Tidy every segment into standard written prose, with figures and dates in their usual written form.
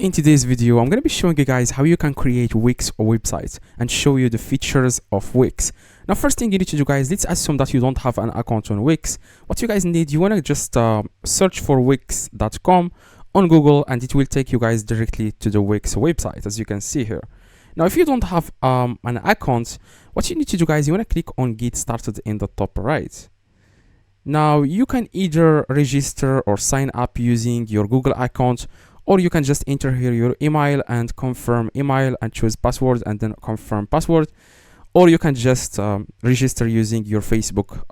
In today's video, I'm going to be showing you guys how you can create Wix websites and show you the features of Wix. Now, first thing you need to do, guys, let's assume that you don't have an account on Wix. What you guys need, you want to just search for wix.com on Google, and it will take you guys directly to the Wix website, as you can see here. Now, if you don't have an account, what you need to do, guys, you want to click on Get Started in the top right. Now, you can either register or sign up using your Google account, or you can just enter here your email and confirm email and choose password and then confirm password, or you can just register using your Facebook.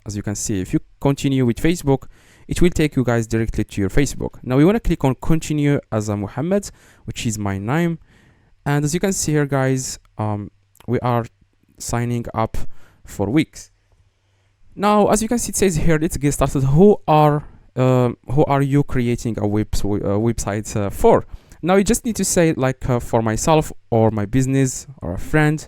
As you can see, if you continue with Facebook, it will take you guys directly to your Facebook. Now we want to click on continue as a Muhammad, which is my name, and as you can see here, guys, we are signing up for Wix. Now, as you can see, it says here, let's get started. Who are you creating a website for? Now you just need to say like for myself or my business or a friend.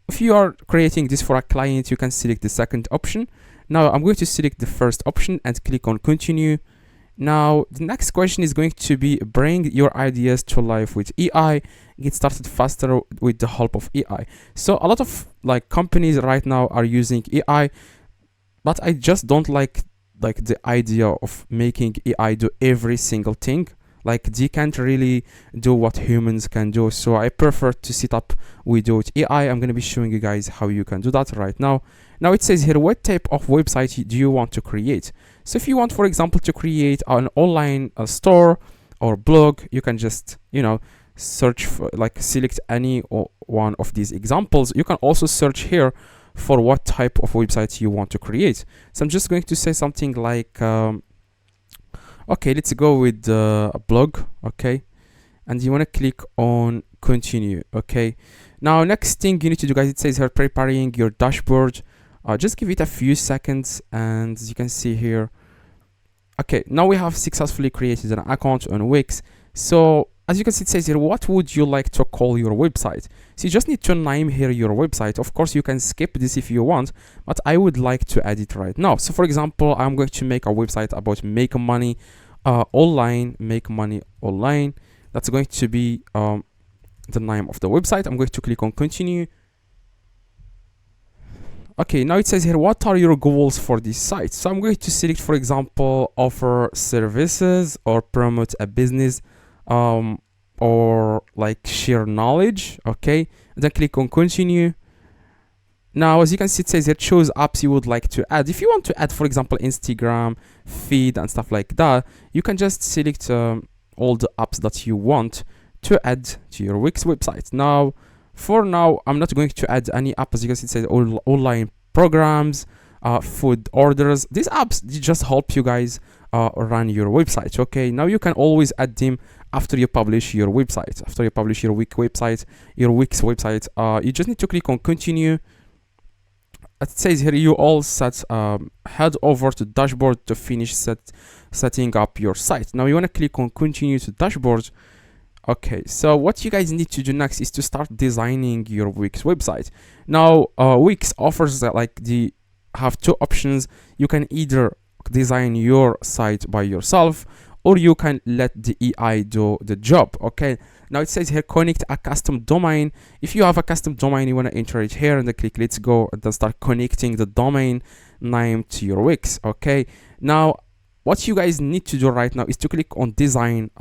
If you are creating this for a client, you can select the second option. Now I'm going to select the first option and click on continue. Now the next question is going to be bring your ideas to life with AI, get started faster with the help of AI. So a lot of like companies right now are using AI, but I just don't like the idea of making AI do every single thing. Like they can't really do what humans can do, so I prefer to set up without AI. I'm going to be showing you guys how you can do that right now. Now it says here, what type of website do you want to create? So if you want, for example, to create an online store or blog, you can just, you know, search for, like, select any one of these examples. You can also search here for what type of website you want to create. So I'm just going to say something like okay, let's go with a blog. Okay, and you want to click on continue. Okay, now next thing you need to do, guys, it says here preparing your dashboard. Just give it a few seconds, and as you can see here, okay, now we have successfully created an account on Wix. So as you can see, it says here, what would you like to call your website? So you just need to name here your website. Of course, you can skip this if you want, but I would like to add it right now. So for example, I'm going to make a website about make money online, make money online. That's going to be the name of the website. I'm going to click on continue. Okay, now it says here, what are your goals for this site? So I'm going to select, for example, offer services or promote a business, or like share knowledge. Okay, and then click on continue. Now as you can see, it says here choose apps you would like to add. If you want to add, for example, Instagram feed and stuff like that, you can just select all the apps that you want to add to your Wix website. Now for now, I'm not going to add any app. As you can see, it says online programs, food orders. These apps, they just help you guys run your website. Okay, now you can always add them after you publish your website, after you publish your Wix website. You just need to click on continue. It says here you all set, head over to dashboard to finish setting up your site. Now you want to click on continue to dashboard. Okay, so what you guys need to do next is to start designing your Wix website. Now Wix offers have two options. You can either design your site by yourself, or you can let the AI do the job. Okay, now it says here connect a custom domain. If you have a custom domain, you want to enter it here and then click let's go, and then start connecting the domain name to your Wix. Okay, now what you guys need to do right now is to click on design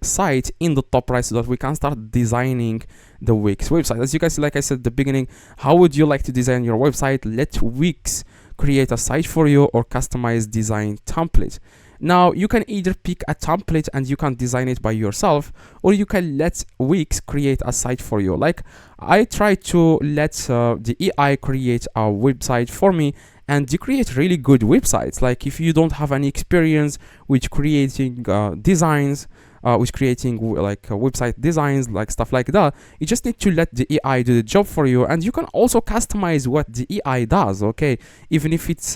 site in the top right, so that we can start designing the Wix website. As you guys, like I said at the beginning, how would you like to design your website? Let Wix create a site for you, or customize design template. Now you can either pick a template and you can design it by yourself, or you can let Wix create a site for you. Like I try to let the AI create a website for me, and they create really good websites. Like if you don't have any experience with creating designs, with creating website designs, like stuff like that, you just need to let the AI do the job for you, and you can also customize what the AI does. Okay, even if it's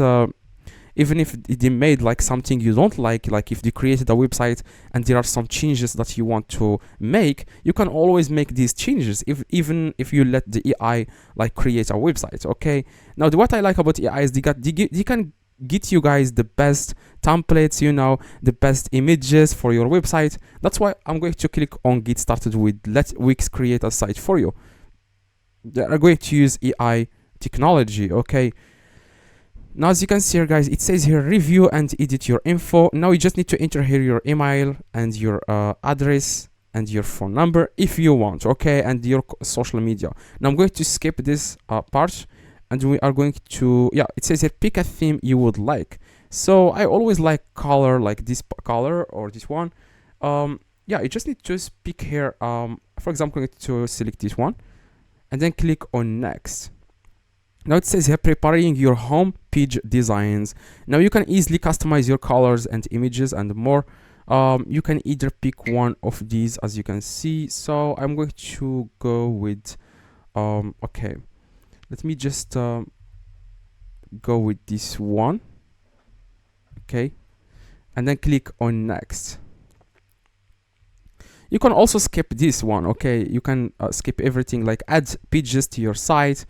even if they made like something you don't like if they created a website and there are some changes that you want to make, you can always make these changes even if you let the AI like create a website. Okay, now what I like about AI is they can get you guys the best templates, you know, the best images for your website. That's why I'm going to click on get started with let Wix create a site for you. They are going to use AI technology. Okay, now as you can see here guys, it says here review and edit your info. Now you just need to enter here your email and your address and your phone number if you want, okay, and your social media. Now I'm going to skip this part, and we are going to, yeah, it says here pick a theme you would like. So I always like color, like this color or this one. Yeah, you just need to pick here, for example, I'm going to select this one and then click on next. Now it says here preparing your home page designs. Now you can easily customize your colors and images and more. You can either pick one of these, as you can see. So I'm going to go with okay, let me just go with this one, okay, and then click on next. You can also skip this one, okay, you can skip everything, like add pages to your site.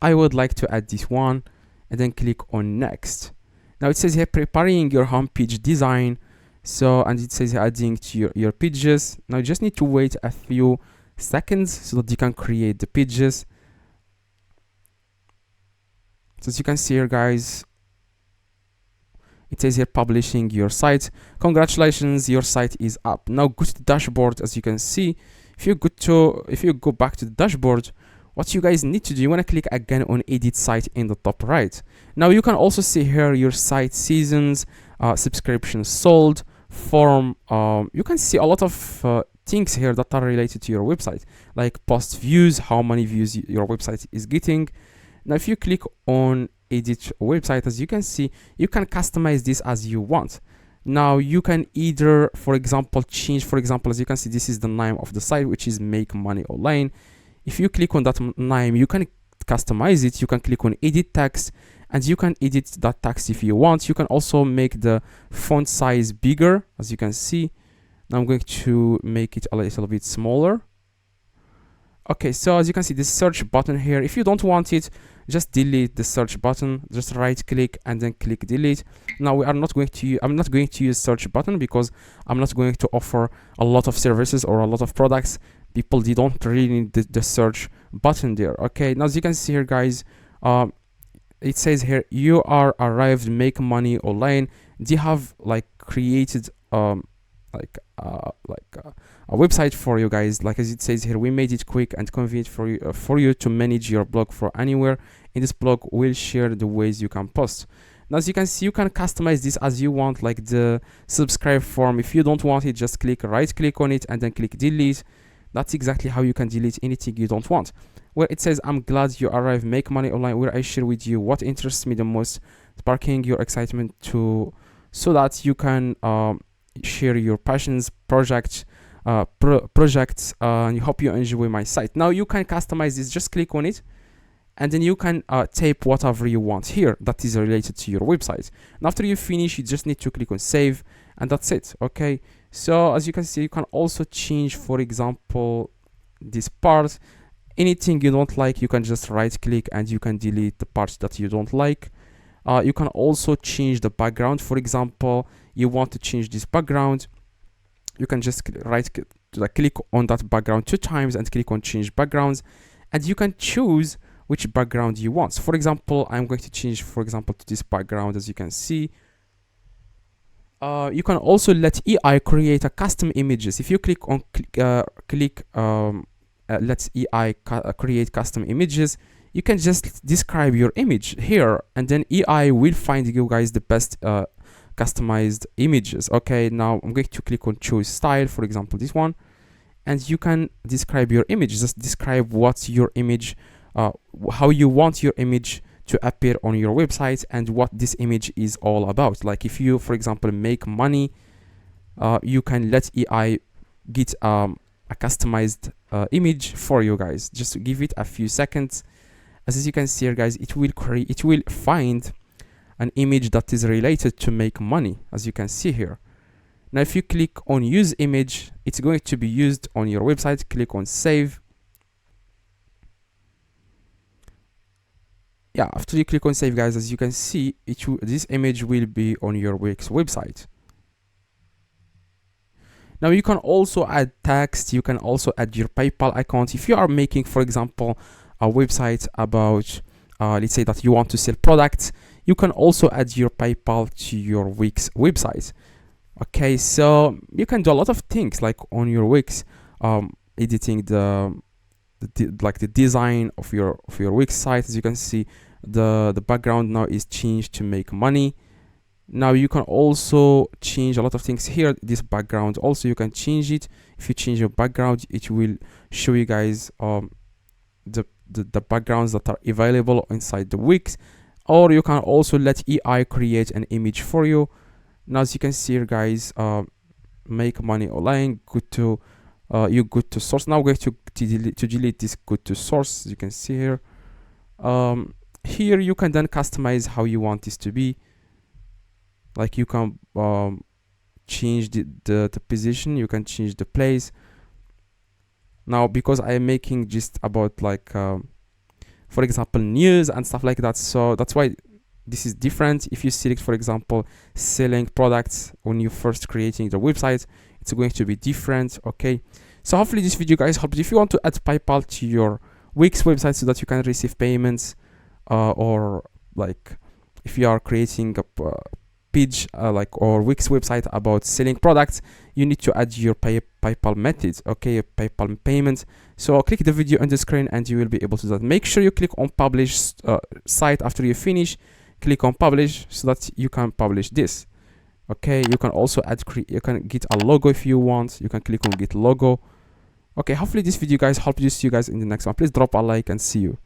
I would like to add this one, and then click on next. Now it says here preparing your home page design. So, and it says adding to your pages. Now you just need to wait a few seconds so that you can create the pages. So as you can see here guys, it says here publishing your site. Congratulations, your site is up. Now go to the dashboard. As you can see, if you go back to the dashboard, what you guys need to do, you want to click again on edit site in the top right. Now you can also see here your site seasons, subscriptions sold, form. You can see a lot of things here that are related to your website, like post views, how many views your website is getting. Now if you click on edit website, as you can see, you can customize this as you want. Now you can either, for example, change, for example, as you can see, this is the name of the site, which is Make Money Online. If you click on that name, you can customize it. You can click on edit text, and you can edit that text if you want. You can also make the font size bigger, as you can see. Now I'm going to make it a little bit smaller. Okay, so as you can see, this search button here, if you don't want it, just delete the search button. Just right click and then click delete. Now I'm not going to use search button because I'm not going to offer a lot of services or a lot of products. People, they don't really need the search button there. Okay, now as you can see here guys, it says here you are arrived Make Money Online. They have like created a website for you guys. Like as it says here, we made it quick and convenient for you to manage your blog from anywhere. In this blog we'll share the ways you can post. Now as you can see, you can customize this as you want, like the subscribe form. If you don't want it, just right click on it and then click delete. That's exactly how you can delete anything you don't want. Where it says I'm glad you arrived Make Money Online, where I share with you what interests me the most, sparking your excitement so that you can share your passions, projects, and I hope you enjoy my site. Now you can customize this. Just click on it, and then you can type whatever you want here that is related to your website. And after you finish, you just need to click on save, and that's it. Okay, so as you can see, you can also change, for example, this part. Anything you don't like, you can just right click and you can delete the parts that you don't like. You can also change the background. For example, you want to change this background, you can just click on that background 2 times and click on change backgrounds, and you can choose which background you want. So for example, I'm going to change, for example, to this background. As you can see, you can also let AI create a custom images. If you click on let AI create custom images, you can just describe your image here, and then AI will find you guys the best customized images. Okay, now I'm going to click on choose style, for example this one, and you can describe your image. Just describe what's your image, how you want your image to appear on your website, and what this image is all about. Like if you, for example, make money, you can let AI get a customized image for you guys. Just give it a few seconds. As you can see here guys, it will find an image that is related to make money, as you can see here. Now if you click on use image, it's going to be used on your website. Click on save. yeah, after you click on save, guys, as you can see, this image will be on your Wix website. Now you can also add text, you can also add your PayPal account. If you are making, for example, a website about let's say that you want to sell products, you can also add your PayPal to your Wix website. Okay, so you can do a lot of things like on your Wix, editing like the design of your Wix site. As you can see, the background now is changed to make money. Now you can also change a lot of things here. This background also, you can change it. If you change your background, it will show you guys the backgrounds that are available inside the Wix. Or you can also let AI create an image for you. Now as you can see here, guys, make money online, good to you good to source. Now I'm going to delete this good to source. As you can see here, here you can then customize how you want this to be. Like you can change the position, you can change the place. Now because I am making just about like for example news and stuff like that, so that's why this is different. If you select, for example, selling products when you first creating the website, it's going to be different. Okay, so hopefully this video, guys, helps. If you want to add PayPal to your Wix website so that you can receive payments, or like if you are creating a page like or Wix website about selling products, you need to add your PayPal methods, okay, PayPal payment. So click the video on the screen and you will be able to do that. Make sure you click on publish site after you finish. Click on publish so that you can publish this. Okay, you can also add you can get a logo if you want. You can click on get logo. Okay, hopefully this video, guys, helped you. See you guys in the next one. Please drop a like and see you.